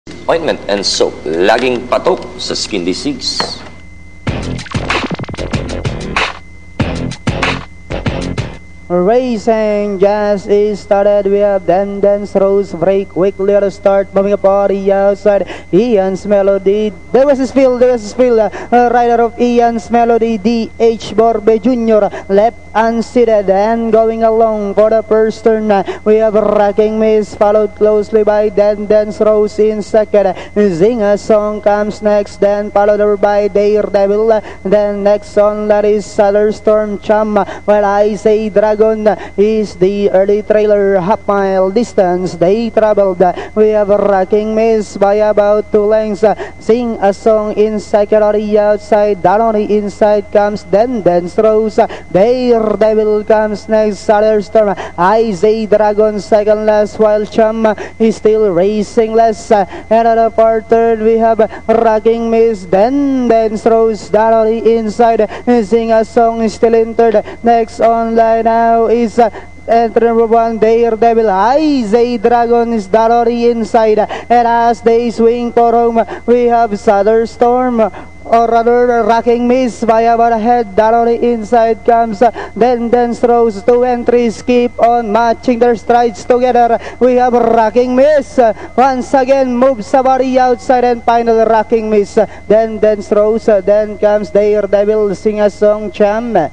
Ointment and soap, laging patok sa skin disease. Racing just is started. We have Dance Rose break quickly to start, moving a party outside. Ian's Melody. There was a spill. Rider of Ian's Melody, D.H. Borbe Jr. left unseated and going along for the first turn. We have Rocking Miss followed closely by Dance Rose in second. Zinga Song comes next, then followed by Daredevil. Then next on that is Thunderstorm Chum, while I Say Dragon is the early trailer. Half mile distance they traveled. We have Rocking Miss by about 2 lengths. Sing a Song inside, Carori outside. Danoni inside comes Dance Rose. Daredevil comes next. Thunderstorm. I Say Dragon second last, while Chum is still racing less. Another part third, we have Rocking Miss, Dance Rose, Danoni inside. Sing a Song is still in third. Next online now is entry number 1, Daredevil. I Say Dragon is Dalori inside. And as they swing for home, we have Thunderstorm, or rather Rocking Miss by about ahead. Dalori inside comes Dance Rose. 2 entries keep on matching their strides together. We have Rocking Miss once again moves the body outside, and final Rocking Miss, then Dance Rose, then comes Daredevil, Sing a Song, Chum.